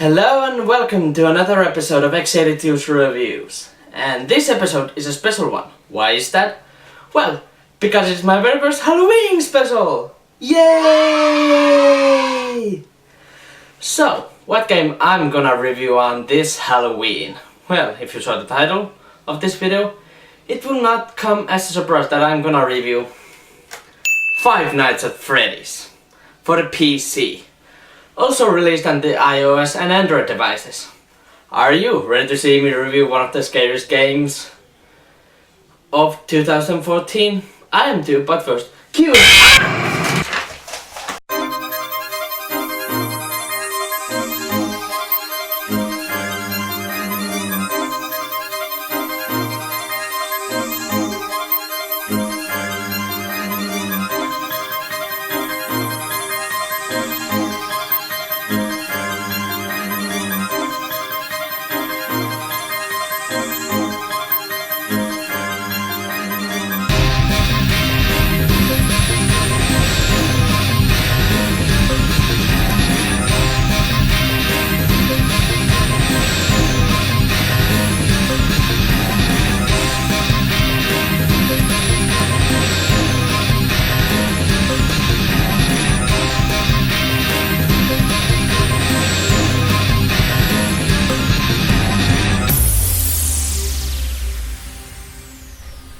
Hello and welcome to another episode of X82's Reviews. And this episode is a special one. Why is that? Well, because it's my very first Halloween special! Yay! So, what game I'm gonna review on this Halloween? Well, if you saw the title of this video, it will not come as a surprise that I'm gonna review Five Nights at Freddy's for the PC. Also released on the iOS and Android devices. Are you ready to see me review one of the scariest games of 2014? I am too, but first, cue!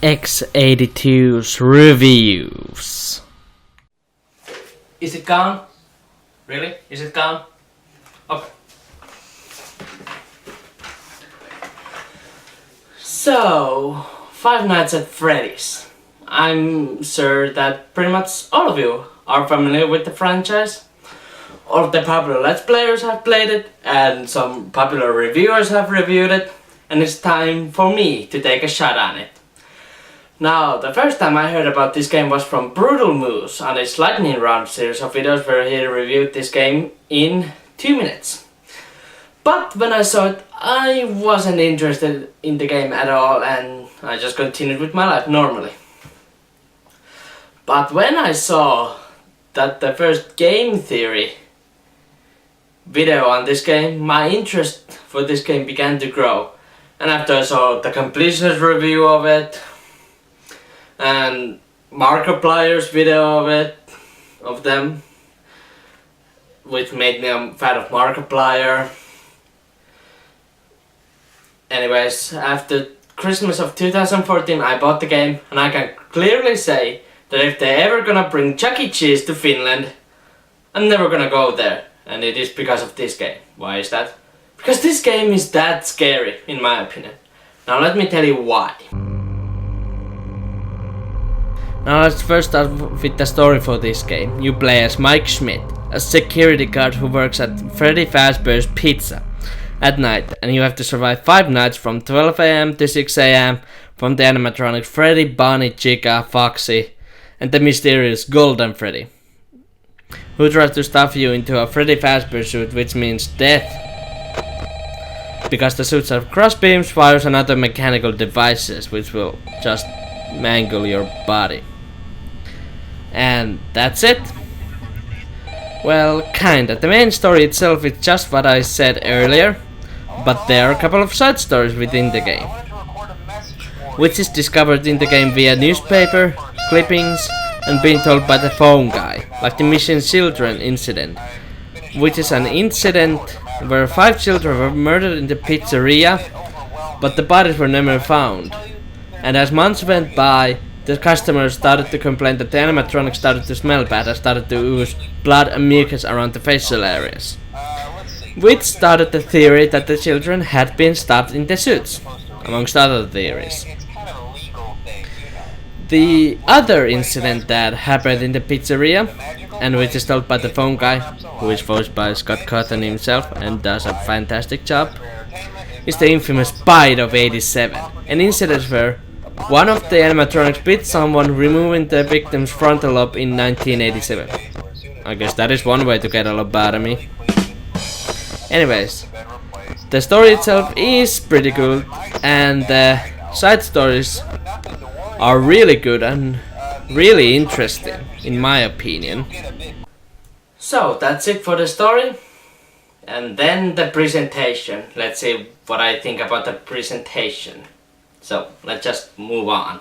X82's Reviews. Is it gone? Really? Is it gone? Okay. So, Five Nights at Freddy's. I'm sure that pretty much all of you are familiar with the franchise. All of the popular Let's Players have played it, and some popular reviewers have reviewed it, and it's time for me to take a shot on it. Now, the first time I heard about this game was from Brutal Moose on his Lightning Round series of videos where he reviewed this game in 2 minutes. But when I saw it, I wasn't interested in the game at all and I just continued with my life normally. But when I saw that the first game theory video on this game, my interest for this game began to grow. And after I saw the completionist review of it, and Markiplier's video of them, which made me a fan of Markiplier. Anyways, after Christmas of 2014 I bought the game, and I can clearly say that if they're ever gonna bring Chuck E. Cheese to Finland, I'm never gonna go there, and it is because of this game. Why is that? Because this game is that scary, in my opinion. Now let me tell you why. Now let's first start with the story for this game. You play as Mike Schmidt, a security guard who works at Freddy Fazbear's Pizza at night, and you have to survive 5 nights from 12 AM to 6 AM from the animatronics Freddy, Bonnie, Chica, Foxy, and the mysterious Golden Freddy, who tries to stuff you into a Freddy Fazbear suit, which means death, because the suits have crossbeams, wires, and other mechanical devices which will just mangle your body. And that's it? Well, kinda. The main story itself is just what I said earlier, but there are a couple of side stories within the game, which is discovered in the game via newspaper, clippings, and being told by the phone guy, like the Missing Children incident, which is an incident where 5 children were murdered in the pizzeria, but the bodies were never found. And as months went by, the customers started to complain that the animatronics started to smell bad and started to ooze blood and mucus around the facial areas, which started the theory that the children had been stabbed in their suits, amongst other theories. The other incident that happened in the pizzeria, and which is told by the phone guy, who is voiced by Scott Cawthon himself and does a fantastic job, is the infamous bite of '87, an incident where one of the animatronics bit someone, removing the victim's frontal lobe in 1987. I guess that is one way to get a lobotomy. Anyways, the story itself is pretty good, and the side stories are really good and really interesting, in my opinion. So that's it for the story. And then the presentation. Let's see what I think about the presentation. So let's just move on.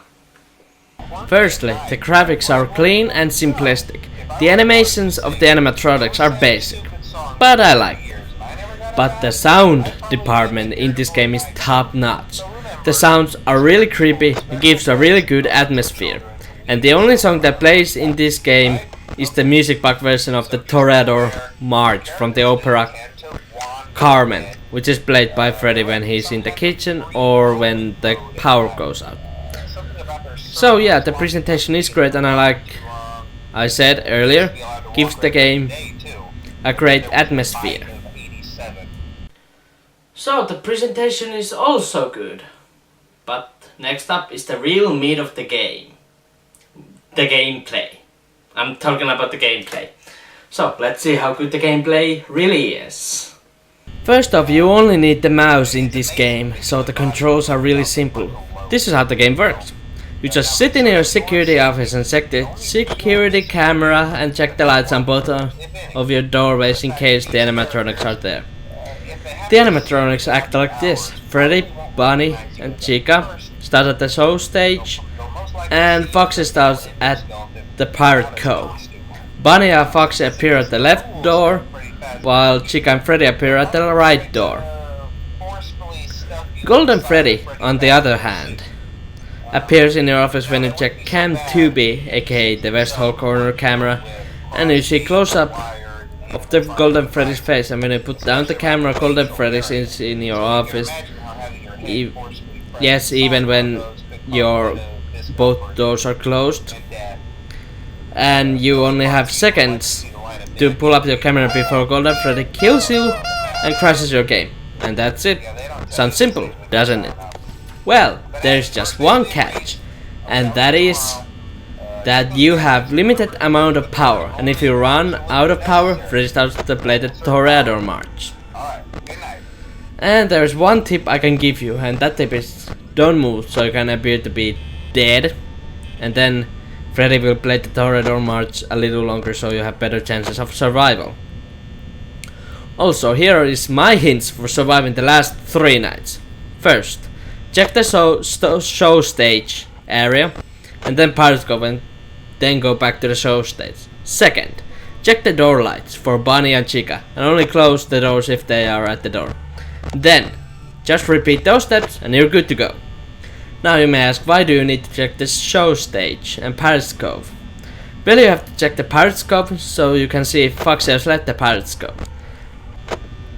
Firstly, the graphics are clean and simplistic. The animations of the animatronics are basic, but I like it. But the sound department in this game is top notch. The sounds are really creepy, it gives a really good atmosphere. And the only song that plays in this game is the music box version of the Toreador March from the opera Carmen, which is played by Freddy when he's in the kitchen or when the power goes out. So yeah, the presentation is great, and like I said earlier, gives the game a great atmosphere. So the presentation is also good. But next up is the real meat of the game. The gameplay. I'm talking about the gameplay. So let's see how good the gameplay really is. First off, you only need the mouse in this game, so the controls are really simple. This is how the game works. You just sit in your security office and check the security camera and check the lights on both of your doorways in case the animatronics are there. The animatronics act like this. Freddy, Bunny and Chica start at the show stage, and Foxy starts at the Pirate Cove. Bunny and Foxy appear at the left door, while Chica and Freddy appear at the right door. Golden Freddy, on the other hand, appears in your office when you check Cam 2B, aka the West Hall corner camera, and you see close-up of the Golden Freddy's face, and when you put down the camera, Golden Freddy is in your office. Yes, even when your both doors are closed. And you only have seconds to pull up your camera before Golden Freddy kills you and crashes your game. And that's it. Sounds simple, doesn't it? Well, there's just one catch, and that is that you have limited amount of power, and if you run out of power, Freddy starts to play the Toreador March. And there's one tip I can give you, and that tip is don't move so you can appear to be dead, and then Freddy will play the Toreador March a little longer so you have better chances of survival. Also, here is my hints for surviving the last 3 nights. First, check the show stage area and then Pirates Cove and then go back to the show stage. Second, check the door lights for Bunny and Chica and only close the doors if they are at the door. Then, just repeat those steps and you're good to go. Now you may ask, why do you need to check the show stage and Pirates Cove? Well, you have to check the Pirates Cove so you can see if Foxy has left the Pirates Cove,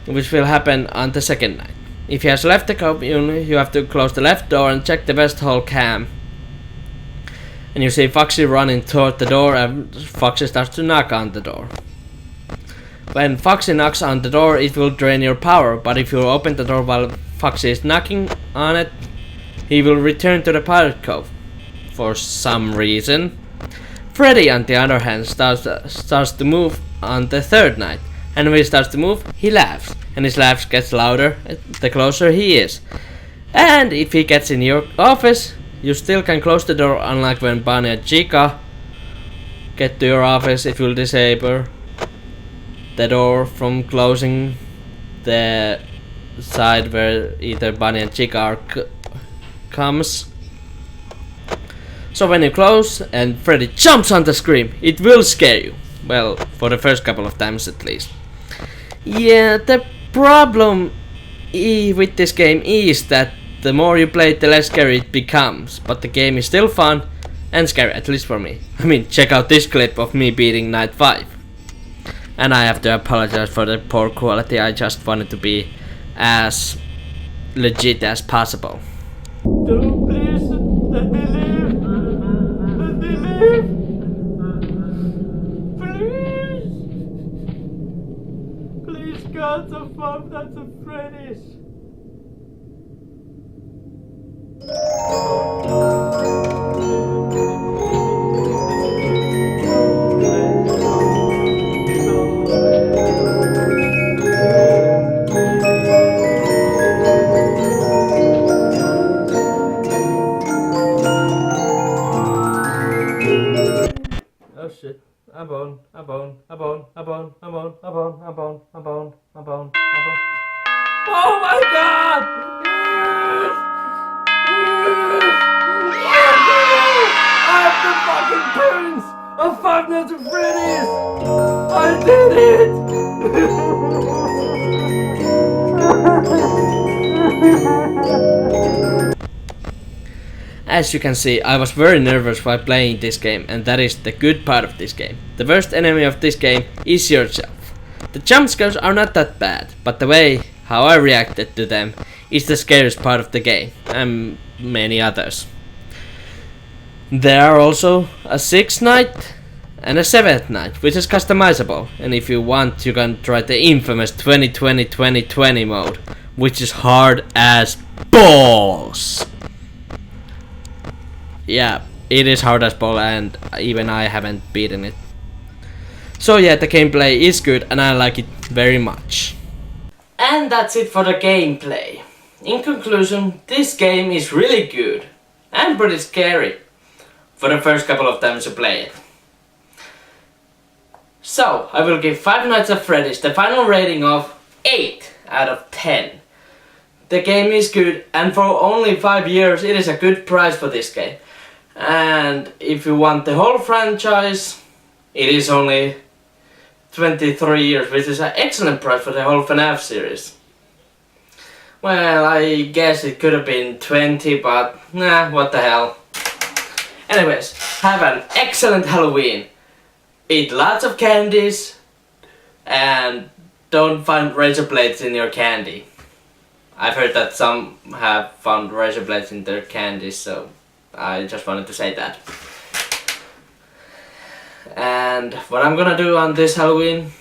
which will happen on the second night. If he has left the cove, you have to close the left door and check the West Hall cam. And you see Foxy running toward the door and Foxy starts to knock on the door. When Foxy knocks on the door, it will drain your power, but if you open the door while Foxy is knocking on it, he will return to the Pirate Cove. For some reason. Freddy, on the other hand, starts to move on the third night. And when he starts to move, he laughs. And his laugh gets louder the closer he is. And if he gets in your office, you still can close the door, unlike when Bunny and Chica get to your office. It will disable the door from closing the side where either Bunny and Chica are comes. So when you close and Freddy jumps on the screen, it will scare you. Well, for the first couple of times at least. Yeah, the problem with this game is that the more you play it, the less scary it becomes. But the game is still fun and scary, at least for me. I mean, check out this clip of me beating Night 5. And I have to apologize for the poor quality, I just wanted to be as legit as possible. Don't please let me live. Let me live. Please. Please, God, the fuck, that's a Freddy's. Oh shit, I'm bone. Oh my god! I'm the fucking prince of Five Nights at Freddy's! I did it! As you can see, I was very nervous while playing this game, and that is the good part of this game. The worst enemy of this game is yourself. The jump scares are not that bad, but the way how I reacted to them is the scariest part of the game, and many others. There are also a 6th night and a 7th night, which is customizable, and if you want you can try the infamous 2020-2020 mode, which is hard as balls. Yeah, it is hard as balls, and even I haven't beaten it. So yeah, the gameplay is good and I like it very much. And that's it for the gameplay. In conclusion, this game is really good and pretty scary for the first couple of times you play it. So, I will give Five Nights at Freddy's the final rating of 8 out of 10. The game is good, and for only 5 years it is a good price for this game. And if you want the whole franchise, it is only 23 years, which is an excellent price for the whole FNAF series. Well, I guess it could have been 20, but nah, what the hell. Anyways, have an excellent Halloween. Eat lots of candies, and don't find razor blades in your candy. I've heard that some have found razor blades in their candies, so I just wanted to say that. And what I'm gonna do on this Halloween?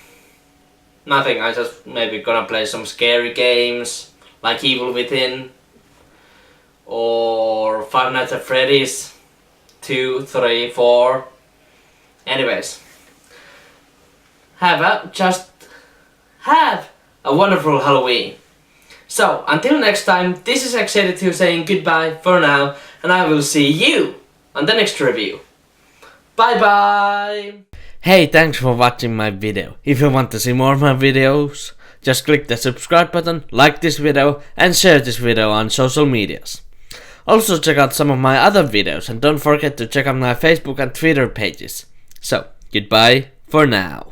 Nothing, I just maybe gonna play some scary games, like Evil Within, or Five Nights at Freddy's 2, 3, 4. Anyways, just have a wonderful Halloween. So, until next time, this is X82 saying goodbye for now, and I will see you on the next review. Bye bye! Hey, thanks for watching my video. If you want to see more of my videos, just click the subscribe button, like this video, and share this video on social medias. Also check out some of my other videos, and don't forget to check out my Facebook and Twitter pages. So, goodbye for now.